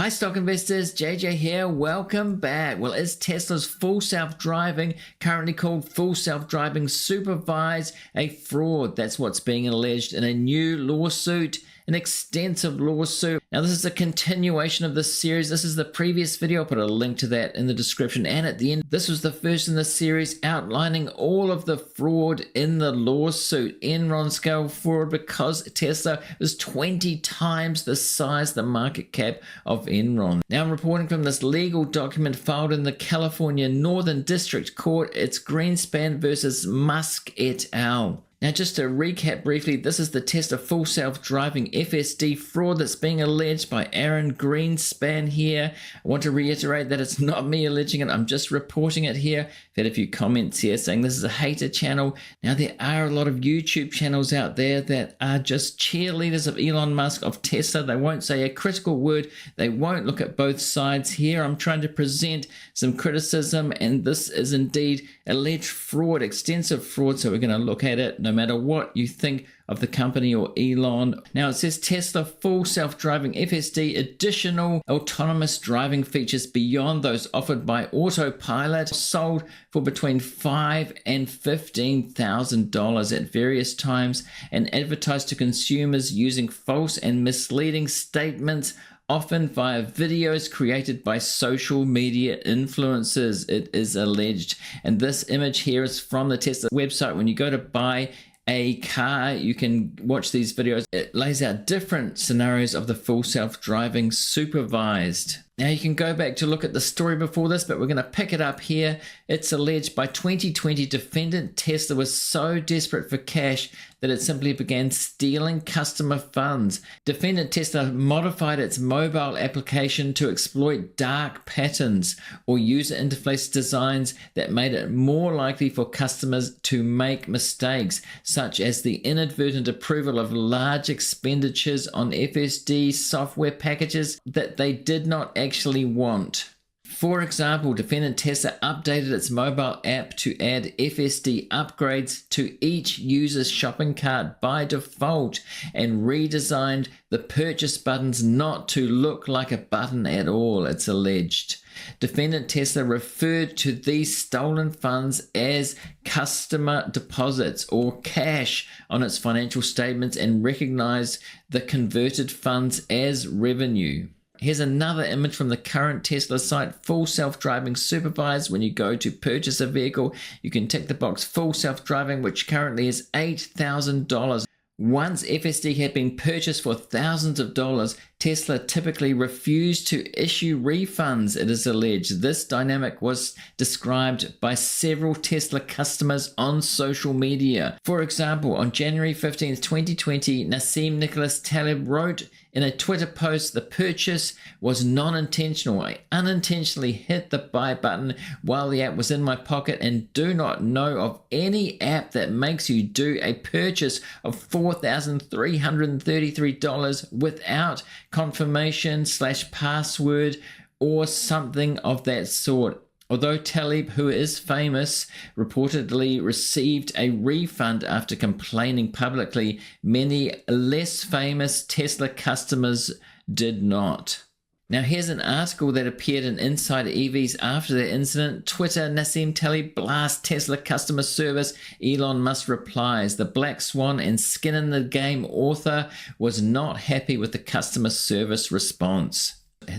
Hi stock investors, JJ here, welcome back. Well, is Tesla's full self-driving, currently called full self-driving supervised, a fraud? That's what's being alleged in a new lawsuit, an extensive lawsuit. Now this is a continuation of this series. This is the previous video. I'll put a link to that in the description and at the end. This was the first in the series outlining all of the fraud in the lawsuit. Enron scale fraud because Tesla is 20 times the size, the market cap of Enron. Now I'm reporting from this legal document filed in the California Northern District Court. It's Greenspan versus Musk et al. Now just to recap briefly, this is the Tesla full self-driving FSD fraud that's being alleged by Aaron Greenspan here. I want to reiterate that it's not me alleging it, I'm just reporting it here. I've had a few comments here saying this is a hater channel. Now there are a lot of YouTube channels out there that are just cheerleaders of Elon Musk, of Tesla. They won't say a critical word. They won't look at both sides here. I'm trying to present some criticism, and this is indeed alleged fraud, extensive fraud, so we're going to look at it no matter what you think of the company or Elon. Now it says Tesla full self-driving FSD additional autonomous driving features beyond those offered by Autopilot sold for between $5,000 and $15,000 at various times and advertised to consumers using false and misleading statements, often via videos created by social media influencers, it is alleged. And this image here is from the Tesla website. When you go to buy a car, you can watch these videos. It lays out different scenarios of the full self-driving supervised. Now you can go back to look at the story before this, but we're going to pick it up here. It's alleged by 2020 defendant Tesla was so desperate for cash that it simply began stealing customer funds. Defendant Tesla modified its mobile application to exploit dark patterns or user interface designs that made it more likely for customers to make mistakes, such as the inadvertent approval of large expenditures on FSD software packages that they did not actually want. For example, defendant Tesla updated its mobile app to add FSD upgrades to each user's shopping cart by default and redesigned the purchase buttons not to look like a button at all, it's alleged. Defendant Tesla referred to these stolen funds as customer deposits or cash on its financial statements and recognized the converted funds as revenue. Here's another image from the current Tesla site, full self-driving supervised. When you go to purchase a vehicle, you can tick the box full self-driving, which currently is $8,000. Once FSD had been purchased for thousands of dollars, Tesla typically refused to issue refunds, it is alleged. This dynamic was described by several Tesla customers on social media. For example, on January 15, 2020, Nassim Nicholas Taleb wrote in a Twitter post, the purchase was non-intentional. I unintentionally hit the buy button while the app was in my pocket and do not know of any app that makes you do a purchase of $4,333 without confirmation/password or something of that sort. Although Taleb, who is famous, reportedly received a refund after complaining publicly, many less famous Tesla customers did not. Now here's an article that appeared in Insider EVs after the incident. Twitter, Nassim Taleb blasts Tesla customer service. Elon Musk replies. The Black Swan and skin in the game author was not happy with the customer service response.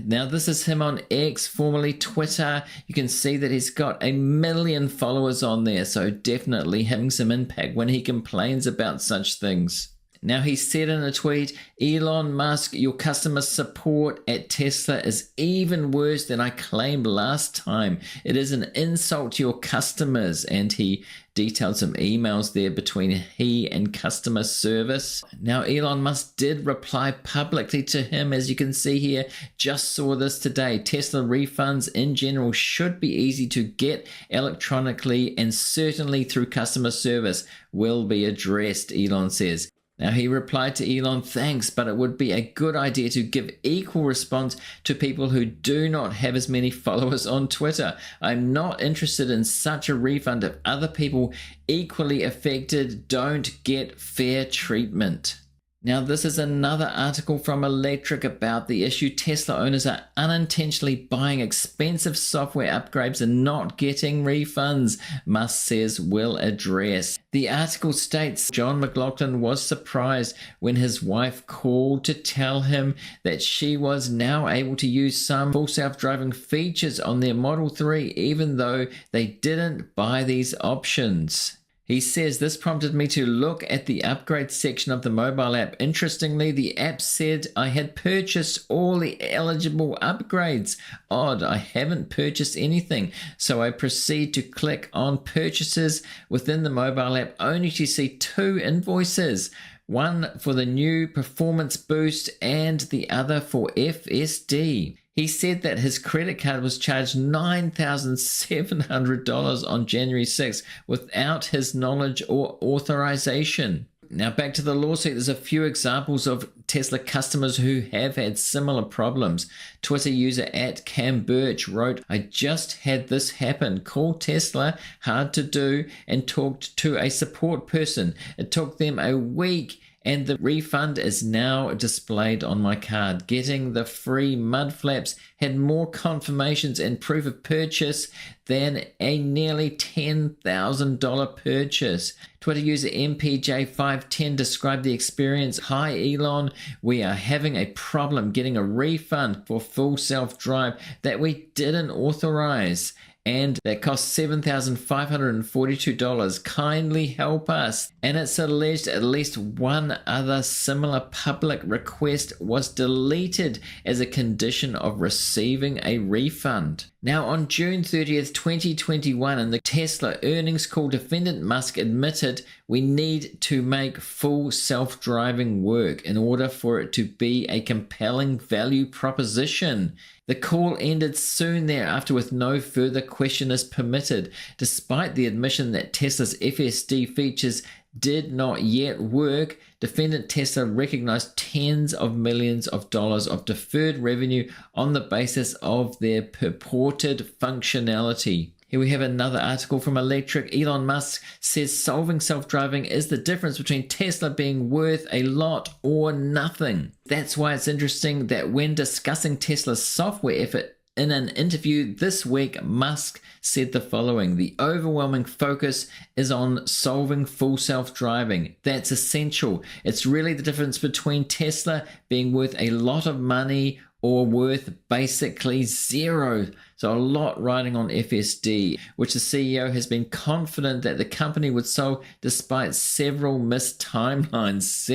Now this is him on X, formerly Twitter. You can see that he's got 1 million followers on there, so definitely having some impact when he complains about such things. Now he said in a tweet, Elon Musk, your customer support at Tesla is even worse than I claimed last time. It is an insult to your customers. And he detailed some emails there between he and customer service. Now Elon Musk did reply publicly to him, as you can see here. Just saw this today. Tesla refunds in general should be easy to get electronically and certainly through customer service will be addressed, Elon says. Now he replied to Elon, thanks, but it would be a good idea to give equal response to people who do not have as many followers on Twitter. I'm not interested in such a refund if other people equally affected don't get fair treatment. Now, this is another article from Electric about the issue Tesla owners are unintentionally buying expensive software upgrades and not getting refunds, Musk says will address. The article states John McLaughlin was surprised when his wife called to tell him that she was now able to use some full self-driving features on their Model 3 even though they didn't buy these options. He says, this prompted me to look at the upgrade section of the mobile app. Interestingly, the app said I had purchased all the eligible upgrades. Odd, I haven't purchased anything. So I proceed to click on purchases within the mobile app only to see 2 invoices. One for the new performance boost and the other for FSD. He said that his credit card was charged $9,700 on January 6th without his knowledge or authorization. Now back to the lawsuit, there's a few examples of Tesla customers who have had similar problems. Twitter user @CamBirch wrote, I just had this happen. Called Tesla, hard to do, and talked to a support person. It took them a week and the refund is now displayed on my card. Getting the free mud flaps had more confirmations and proof of purchase than a nearly $10,000 purchase. Twitter user MPJ510 described the experience. Hi Elon, we are having a problem getting a refund for full self-drive that we didn't authorize. And that cost $7,542. Kindly help us. And it's alleged at least one other similar public request was deleted as a condition of receiving a refund. Now on June 30th, 2021, in the Tesla earnings call, defendant Musk admitted we need to make full self-driving work in order for it to be a compelling value proposition. The call ended soon thereafter with no further question is permitted. Despite the admission that Tesla's FSD features did not yet work, defendant Tesla recognized tens of millions of dollars of deferred revenue on the basis of their purported functionality. Here we have another article from Electric. Elon Musk says solving self-driving is the difference between Tesla being worth a lot or nothing. That's why it's interesting that when discussing Tesla's software effort in an interview this week, Musk said the following: the overwhelming focus is on solving full self-driving. That's essential. It's really the difference between Tesla being worth a lot of money or worth basically zero. So a lot riding on FSD, which the CEO has been confident that the company would solve despite several missed timelines.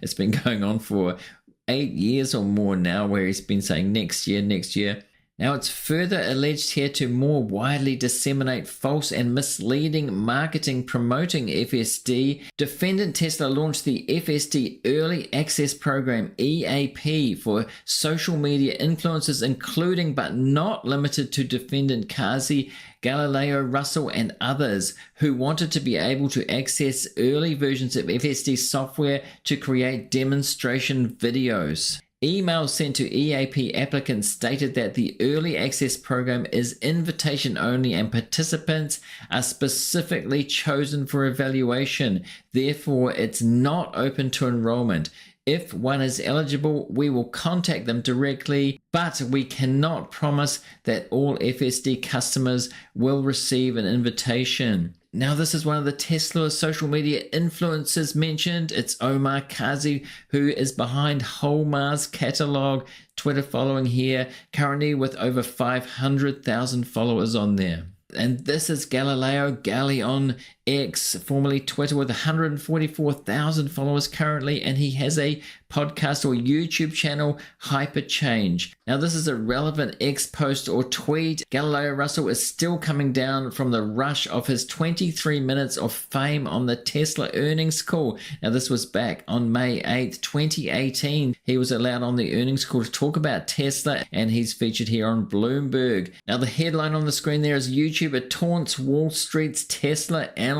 It's been going on for 8 years or more now, where he's been saying next year. Now, it's further alleged here to more widely disseminate false and misleading marketing promoting FSD. Defendant Tesla launched the FSD Early Access Program, EAP, for social media influencers, including but not limited to defendant Kazi, Galileo Russell, and others who wanted to be able to access early versions of FSD software to create demonstration videos. Emails sent to EAP applicants stated that the early access program is invitation only and participants are specifically chosen for evaluation. Therefore, it's not open to enrollment. If one is eligible, we will contact them directly, but we cannot promise that all FSD customers will receive an invitation. Now, this is one of the Tesla social media influencers mentioned. It's Omar Kazi, who is behind Holmar's catalog. Twitter following here, currently with over 500,000 followers on there. And this is Galileo Gali on X, formerly Twitter, with 144,000 followers currently, and he has a podcast or YouTube channel, Hyperchange. Now, this is a relevant X post or tweet. Galileo Russell is still coming down from the rush of his 23 minutes of fame on the Tesla earnings call. Now, this was back on May 8th, 2018. He was allowed on the earnings call to talk about Tesla, and he's featured here on Bloomberg. Now, the headline on the screen there is YouTuber taunts Wall Street's Tesla analysts.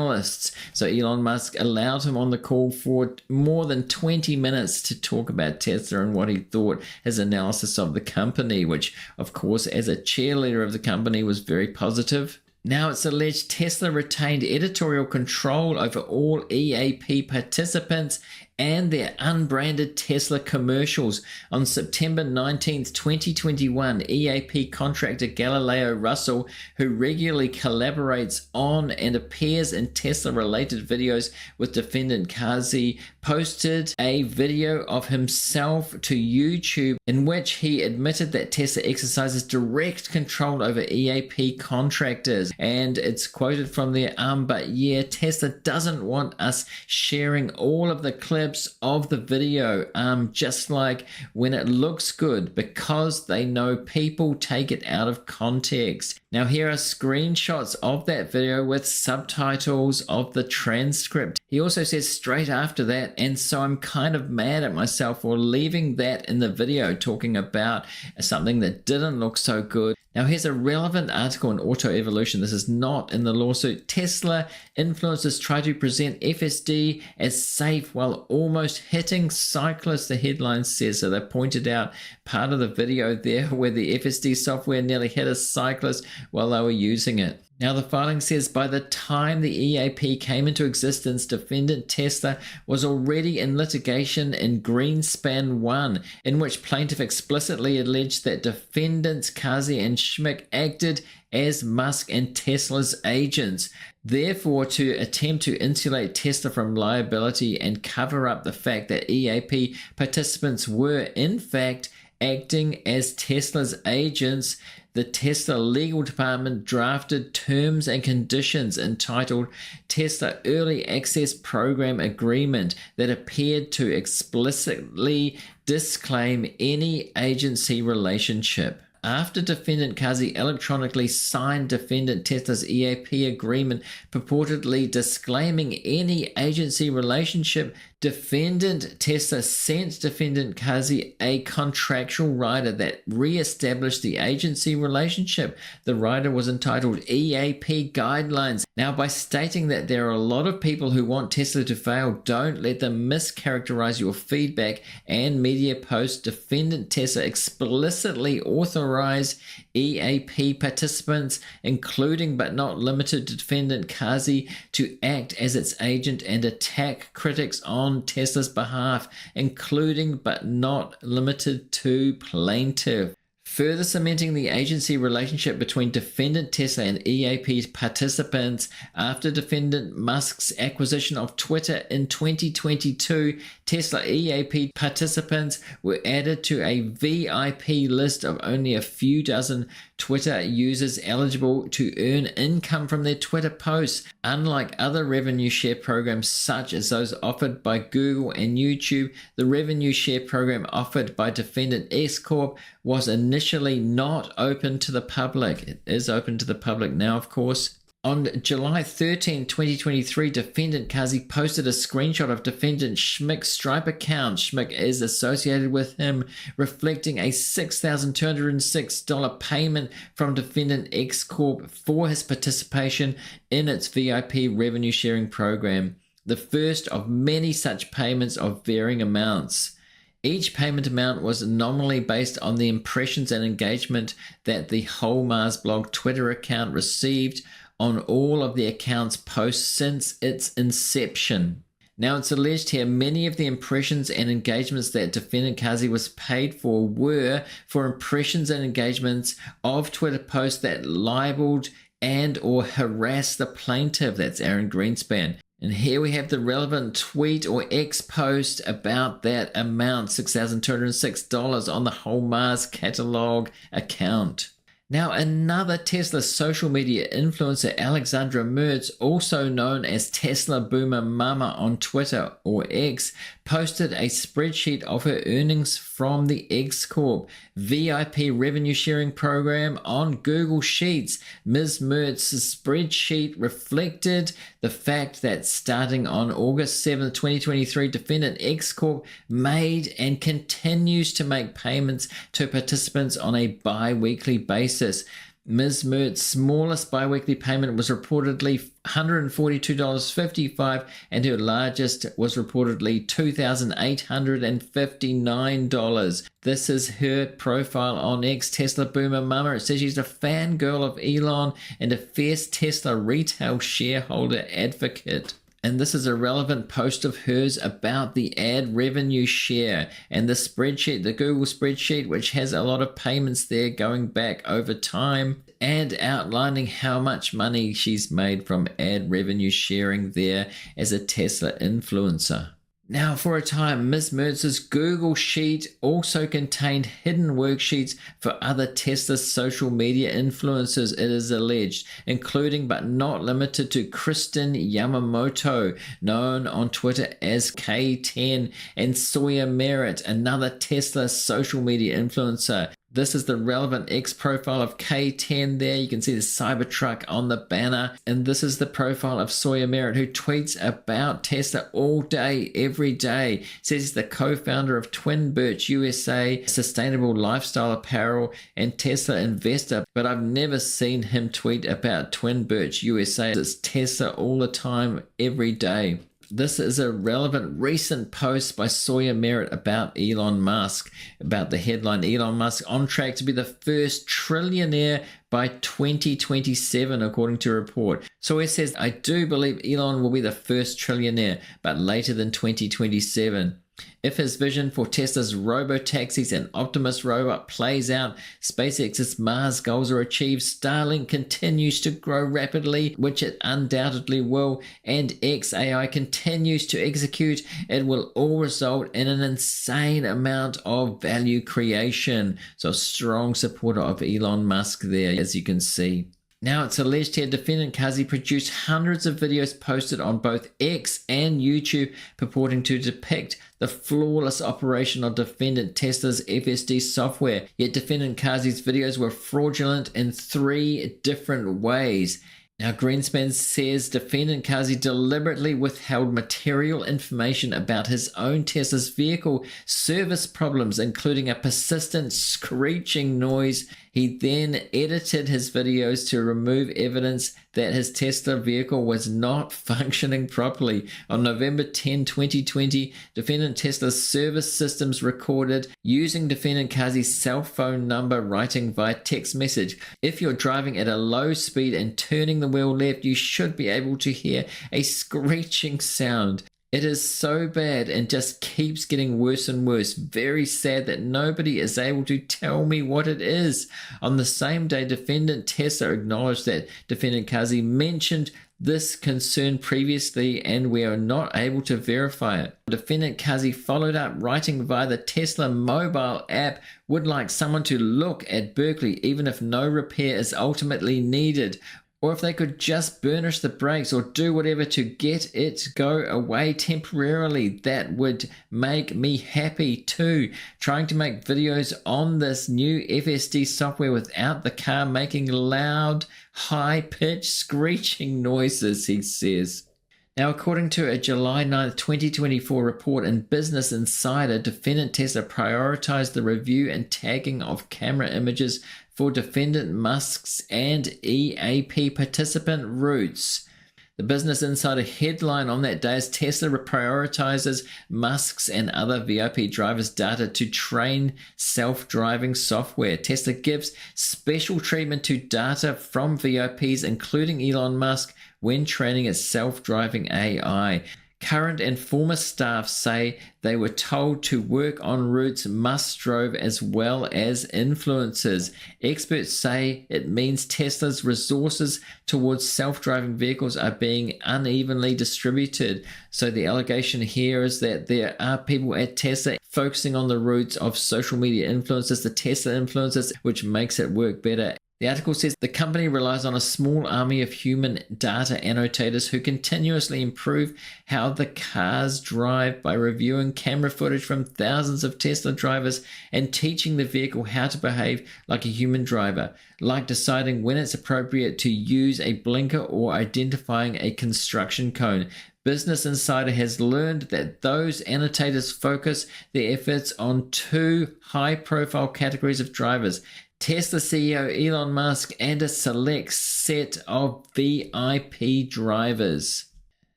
So Elon Musk allowed him on the call for more than 20 minutes to talk about Tesla and what he thought, his analysis of the company, which of course as a cheerleader of the company was very positive. Now, it's alleged Tesla retained editorial control over all EAP participants and their unbranded Tesla commercials. On September 19th, 2021, EAP contractor Galileo Russell, who regularly collaborates on and appears in Tesla-related videos with defendant Kazi, posted a video of himself to YouTube in which he admitted that Tesla exercises direct control over EAP contractors. And it's quoted from there, but yeah, Tesla doesn't want us sharing all of the clips of the video, just like when it looks good, because they know people take it out of context. Now here are screenshots of that video with subtitles of the transcript. He also says straight after that, and so I'm kind of mad at myself for leaving that in the video, talking about something that didn't look so good. Now here's a relevant article in Auto Evolution. This is not in the lawsuit. Tesla influencers try to present FSD as safe while almost hitting cyclists, the headline says. So they pointed out part of the video there where the FSD software nearly hit a cyclist while they were using it. Now the filing says by the time the EAP came into existence, defendant Tesla was already in litigation in Greenspan 1, in which plaintiff explicitly alleged that defendants Kazi and Schmick acted as Musk and Tesla's agents. Therefore, to attempt to insulate Tesla from liability and cover up the fact that EAP participants were in fact acting as Tesla's agents, the Tesla legal department drafted terms and conditions entitled Tesla Early Access Program Agreement that appeared to explicitly disclaim any agency relationship. After defendant Kazi electronically signed defendant Tesla's EAP agreement purportedly disclaiming any agency relationship, defendant Tesla sent defendant Kazi a contractual rider that re-established the agency relationship. The rider was entitled EAP Guidelines. Now, by stating that there are a lot of people who want Tesla to fail, don't let them mischaracterize your feedback and media posts. Defendant Tesla explicitly authorized EAP participants, including but not limited to defendant Kazi, to act as its agent and attack critics on Tesla's behalf, including but not limited to plaintiff. Further cementing the agency relationship between defendant Tesla and EAP participants, after defendant Musk's acquisition of Twitter in 2022, Tesla EAP participants were added to a VIP list of only a few dozen Twitter users eligible to earn income from their Twitter posts. Unlike other revenue share programs such as those offered by Google and YouTube, the revenue share program offered by defendant X Corp was initially not open to the public. It is open to the public now, of course. On July 13, 2023, defendant Kazi posted a screenshot of defendant Schmick's Stripe account. Schmick is associated with him, reflecting a $6,206 payment from defendant X Corp for his participation in its VIP revenue sharing program, the first of many such payments of varying amounts. Each payment amount was nominally based on the impressions and engagement that the Whole Mars blog Twitter account received on all of the account's posts since its inception. Now, it's alleged here many of the impressions and engagements that defendant Kazi was paid for were for impressions and engagements of Twitter posts that libeled and or harassed the plaintiff. That's Aaron Greenspan. And here we have the relevant tweet or X post about that amount, $6,206 on the Whole Mars catalog account. Now, another Tesla social media influencer, Alexandra Mertz, also known as Tesla Boomer Mama on Twitter or X, posted a spreadsheet of her earnings from the X Corp VIP revenue sharing program on Google Sheets. Ms. Mertz's spreadsheet reflected the fact that starting on August 7, 2023, defendant X Corp made and continues to make payments to participants on a bi-weekly basis. Ms. Mertz's smallest biweekly payment was reportedly $142.55, and her largest was reportedly $2,859. This is her profile on X, Tesla Boomer Mama. It says she's a fangirl of Elon and a fierce Tesla retail shareholder advocate. And this is a relevant post of hers about the ad revenue share and the spreadsheet, the Google spreadsheet, which has a lot of payments there going back over time and outlining how much money she's made from ad revenue sharing there as a Tesla influencer. Now, for a time, Ms. Mertz's Google Sheet also contained hidden worksheets for other Tesla social media influencers, it is alleged, including but not limited to Kristen Yamamoto, known on Twitter as K10, and Sawyer Merritt, another Tesla social media influencer. This is the relevant X profile of K10 there. You can see the Cybertruck on the banner. And this is the profile of Sawyer Merritt, who tweets about Tesla all day, every day. Says he's the co-founder of Twin Birch USA, sustainable lifestyle apparel, and Tesla investor. But I've never seen him tweet about Twin Birch USA. It's Tesla all the time, every day. This is a relevant recent post by Sawyer Merritt about Elon Musk, about the headline, Elon Musk on track to be the first trillionaire by 2027, according to a report. Sawyer says, I do believe Elon will be the first trillionaire, but later than 2027. If his vision for Tesla's robo-taxis and Optimus robot plays out, SpaceX's Mars goals are achieved, Starlink continues to grow rapidly, which it undoubtedly will, and XAI continues to execute, it will all result in an insane amount of value creation. So a strong supporter of Elon Musk there, as you can see. Now, it's alleged here defendant Kazi produced hundreds of videos posted on both X and YouTube purporting to depict the flawless operation of defendant Tesla's FSD software. Yet defendant Kazi's videos were fraudulent in 3 different ways. Now, Greenspan says defendant Kazi deliberately withheld material information about his own Tesla's vehicle service problems, including a persistent screeching noise. He then edited his videos to remove evidence that his Tesla vehicle was not functioning properly. On November 10, 2020, defendant Tesla's service systems recorded using defendant Kazi's cell phone number writing via text message. If you're driving at a low speed and turning the wheel left, you should be able to hear a screeching sound. It is so bad and just keeps getting worse and worse. Very sad that nobody is able to tell me what it is. On the same day, defendant Tesla acknowledged that defendant Kazi mentioned this concern previously and we are not able to verify it. Defendant Kazi followed up writing via the Tesla mobile app, would like someone to look at Berkeley even if no repair is ultimately needed. Or if they could just burnish the brakes or do whatever to get it go away temporarily, that would make me happy too. Trying to make videos on this new FSD software without the car making loud, high-pitched screeching noises, he says. Now, according to a July 9, 2024 report in Business Insider, defendant Tesla prioritized the review and tagging of camera images for defendant Musk's and EAP participant routes. The Business Insider headline on that day is Tesla prioritizes Musk's and other VIP drivers' data to train self-driving software. Tesla gives special treatment to data from VIPs, including Elon Musk, when training its self-driving AI. Current and former staff say they were told to work on routes Musk drove as well as influencers. Experts say it means Tesla's resources towards self-driving vehicles are being unevenly distributed. So the allegation here is that there are people at Tesla focusing on the routes of social media influencers, the Tesla influencers, which makes it work better. The article says the company relies on a small army of human data annotators who continuously improve how the cars drive by reviewing camera footage from thousands of Tesla drivers and teaching the vehicle how to behave like a human driver, like deciding when it's appropriate to use a blinker or identifying a construction cone. Business Insider has learned that those annotators focus their efforts on 2 high-profile categories of drivers: Tesla CEO Elon Musk and a select set of VIP drivers.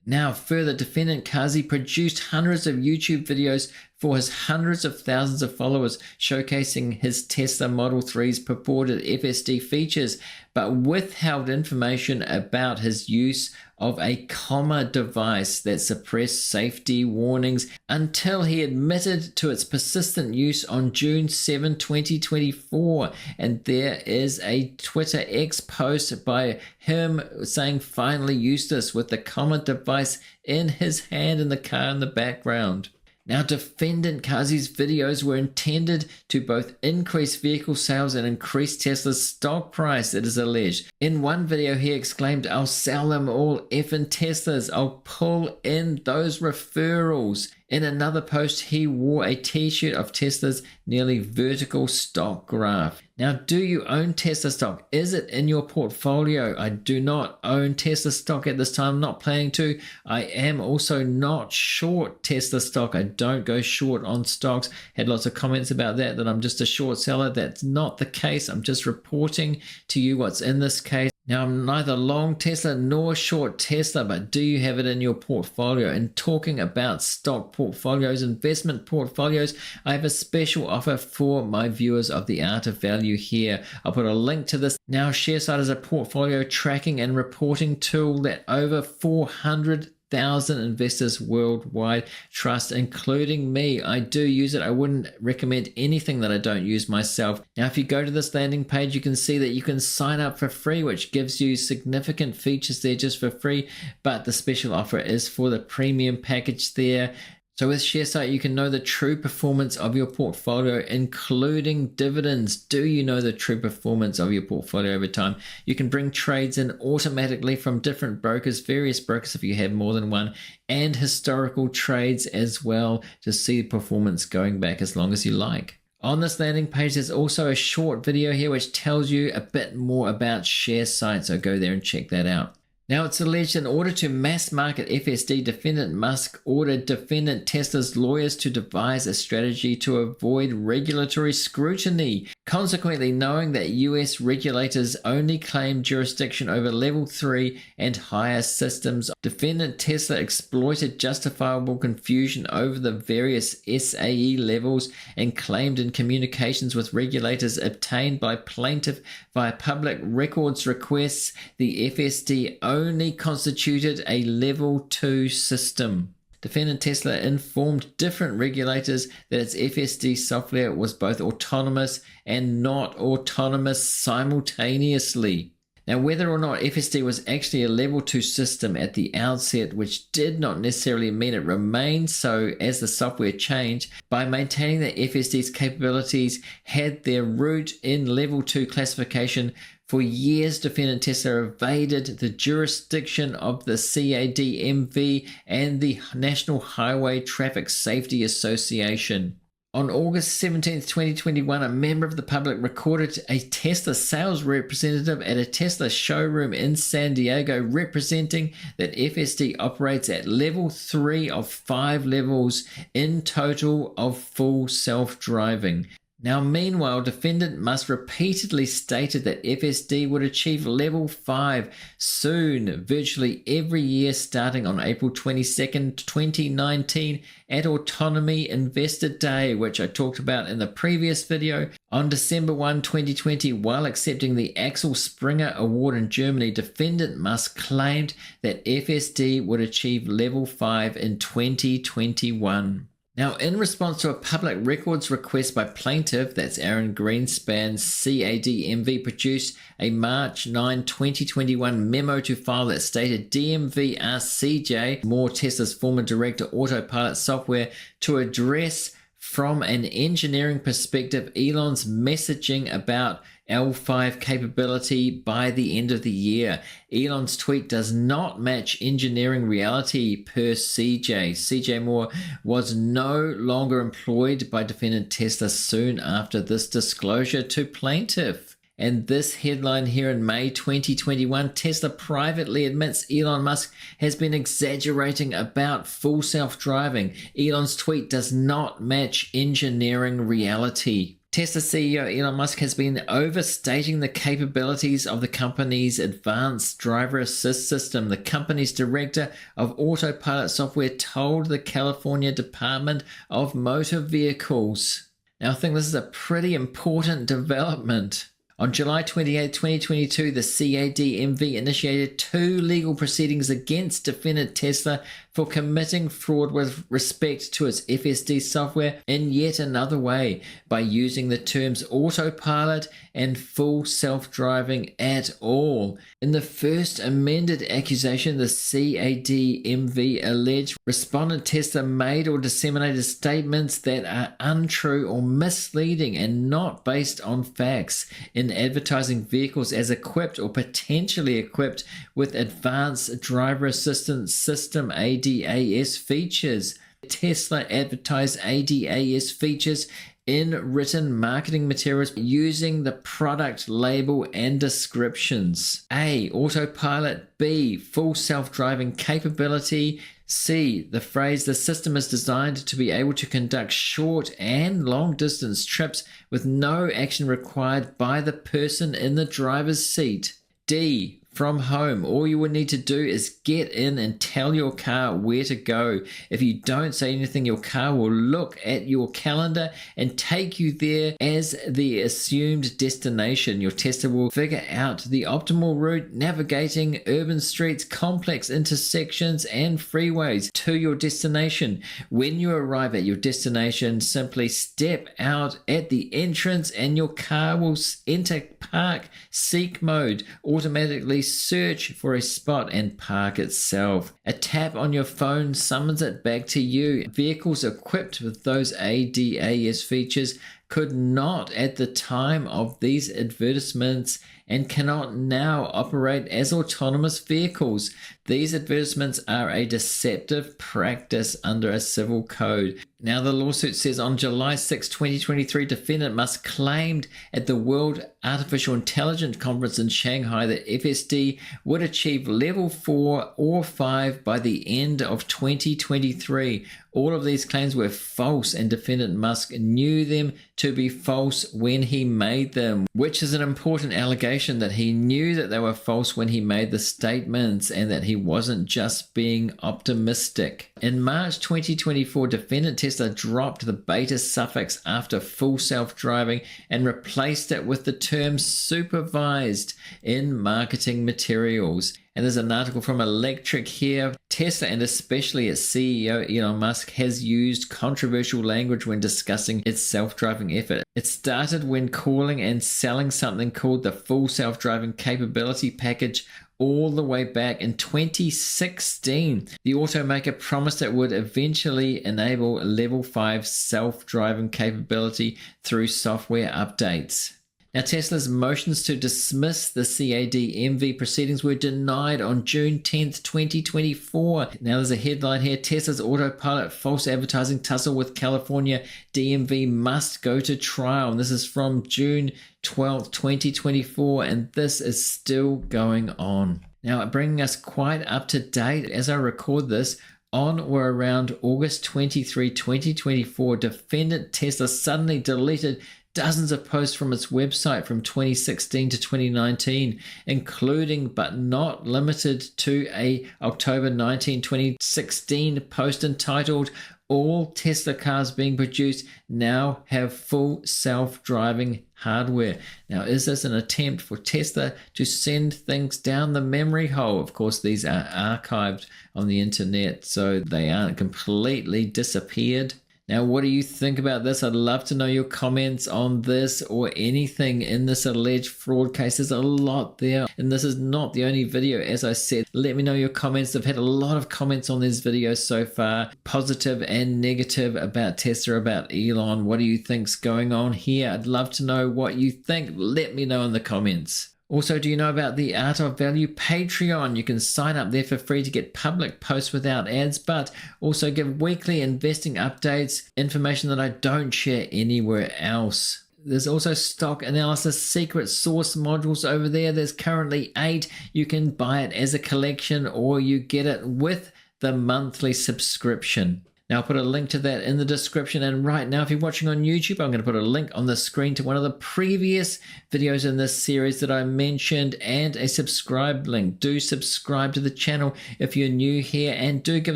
Now, further, defendant Kazi produced hundreds of YouTube videos for his hundreds of thousands of followers, showcasing his Tesla Model 3's purported FSD features, but withheld information about his use of a comma device that suppressed safety warnings until he admitted to its persistent use on June 7, 2024. And there is a Twitter X post by him saying, "Finally used this," with the comma device in his hand in the car in the background. Now, defendant Kazi's videos were intended to both increase vehicle sales and increase Tesla's stock price, it is alleged. In one video, he exclaimed, "I'll sell them all effing Teslas. I'll pull in those referrals." In another post, he wore a t-shirt of Tesla's nearly vertical stock graph. Now, do you own Tesla stock? Is it in your portfolio? I do not own Tesla stock at this time. I'm not planning to. I am also not short Tesla stock. I don't go short on stocks. Had lots of comments about that I'm just a short seller. That's not the case. I'm just reporting to you what's in this case. Now, I'm neither long Tesla nor short Tesla, but do you have it in your portfolio? And talking about stock portfolios, investment portfolios, I have a special offer for my viewers of The Art of Value here. I'll put a link to this. Now, ShareSite is a portfolio tracking and reporting tool that over 400,000 investors worldwide trust, including me. I do use it. I wouldn't recommend anything that I don't use myself. Now, if you go to this landing page, you can see that you can sign up for free, which gives you significant features there just for free, but the special offer is for the premium package there. So with ShareSite, you can know the true performance of your portfolio, including dividends. Do you know the true performance of your portfolio over time? You can bring trades in automatically from different brokers, various brokers if you have more than one, and historical trades as well to see the performance going back as long as you like. On this landing page, there's also a short video here which tells you a bit more about ShareSite, so go there and check that out. Now, it's alleged in order to mass market FSD, defendant Musk ordered defendant Tesla's lawyers to devise a strategy to avoid regulatory scrutiny. Consequently, knowing that US regulators only claim jurisdiction over level 3 and higher systems, defendant Tesla exploited justifiable confusion over the various SAE levels and claimed in communications with regulators obtained by plaintiff via public records requests, the FSD only constituted a level 2 system. Defendant Tesla informed different regulators that its FSD software was both autonomous and not autonomous simultaneously. Now, whether or not FSD was actually a level 2 system at the outset, which did not necessarily mean it remained so as the software changed, by maintaining that FSD's capabilities had their root in level 2 classification, for years, defendant Tesla evaded the jurisdiction of the CADMV and the National Highway Traffic Safety Association. On August 17, 2021, a member of the public recorded a Tesla sales representative at a Tesla showroom in San Diego representing that FSD operates at level 3 of 5 levels in total of full self-driving. Now, meanwhile, defendant Musk repeatedly stated that FSD would achieve level 5 soon, virtually every year starting on April 22nd, 2019 at Autonomy Investor Day, which I talked about in the previous video. On December 1, 2020, while accepting the Axel Springer Award in Germany, defendant Musk claimed that FSD would achieve level 5 in 2021. Now, in response to a public records request by plaintiff, that's Aaron Greenspan, CADMV produced a March 9, 2021 memo to file that stated DMV asked CJ, Moore, Tesla's former director, Autopilot software, to address from an engineering perspective Elon's messaging about L5 capability by the end of the year. Elon's tweet does not match engineering reality per CJ. CJ Moore was no longer employed by defendant Tesla soon after this disclosure to plaintiff. And this headline here in May 2021, Tesla privately admits Elon Musk has been exaggerating about full self-driving. Elon's tweet does not match engineering reality. Tesla CEO Elon Musk has been overstating the capabilities of the company's advanced driver assist system. The company's director of autopilot software told the California Department of Motor Vehicles. Now, I think this is a pretty important development. On July 28, 2022, the CADMV initiated 2 legal proceedings against defendant Tesla for committing fraud with respect to its FSD software in yet another way by using the terms autopilot and full self-driving at all. In the first amended accusation, the CADMV alleged respondent Tesla made or disseminated statements that are untrue or misleading and not based on facts in advertising vehicles as equipped or potentially equipped with advanced driver assistance system ADAS features. Tesla advertised ADAS features in written marketing materials using the product label and descriptions. A. Autopilot. B. Full self-driving capability. C. The phrase, the system is designed to be able to conduct short and long distance trips with no action required by the person in the driver's seat. D. From home, all you would need to do is get in and tell your car where to go. If you don't say anything, your car will look at your calendar and take you there as the assumed destination. Your Tesla will figure out the optimal route, navigating urban streets, complex intersections, and freeways to your destination. When you arrive at your destination, simply step out at the entrance and your car will enter park seek mode, automatically search for a spot and park itself. A tap on your phone summons it back to you. Vehicles equipped with those ADAS features could not at the time of these advertisements and cannot now operate as autonomous vehicles. These advertisements are a deceptive practice under a civil code. Now, the lawsuit says on July 6, 2023, defendant Musk claimed at the World Artificial Intelligence Conference in Shanghai that FSD would achieve level 4 or 5 by the end of 2023. All of these claims were false, and defendant Musk knew them to be false when he made them, which is an important allegation, that he knew that they were false when he made the statements and that he wasn't just being optimistic. In March 2024, defendant Tesla dropped the beta suffix after full self-driving and replaced it with the term supervised in marketing materials. And there's an article from Electric here. Tesla, and especially its CEO Elon Musk, has used controversial language when discussing its self-driving effort. It started when calling and selling something called the full self-driving capability package all the way back in 2016. The automaker promised it would eventually enable level 5 self-driving capability through software updates. Now, Tesla's motions to dismiss the CADMV proceedings were denied on June 10th, 2024. Now, there's a headline here: Tesla's autopilot false advertising tussle with California DMV must go to trial. And this is from June 12th, 2024, and this is still going on. Now, bringing us quite up to date as I record this, on or around August 23, 2024, defendant Tesla suddenly deleted dozens of posts from its website from 2016 to 2019, including but not limited to a October 19, 2016 post entitled "All Tesla cars being produced now have full self-driving hardware." Now, is this an attempt for Tesla to send things down the memory hole? Of course, these are archived on the internet, so they aren't completely disappeared. Now, what do you think about this? I'd love to know your comments on this or anything in this alleged fraud case. There's a lot there, and this is not the only video, as I said. Let me know your comments. I've had a lot of comments on this video so far, positive and negative, about Tesla, about Elon. What do you think's going on here? I'd love to know what you think. Let me know in the comments. Also, do you know about the Art of Value Patreon? You can sign up there for free to get public posts without ads, but also give weekly investing updates, information that I don't share anywhere else. There's also stock analysis secret source modules over there. There's currently 8. You can buy it as a collection or you get it with the monthly subscription. Now, I'll put a link to that in the description. And right now, if you're watching on YouTube, I'm going to put a link on the screen to one of the previous videos in this series that I mentioned and a subscribe link. Do subscribe to the channel if you're new here, and do give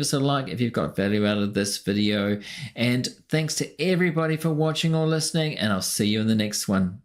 us a like if you've got value out of this video. And thanks to everybody for watching or listening, and I'll see you in the next one.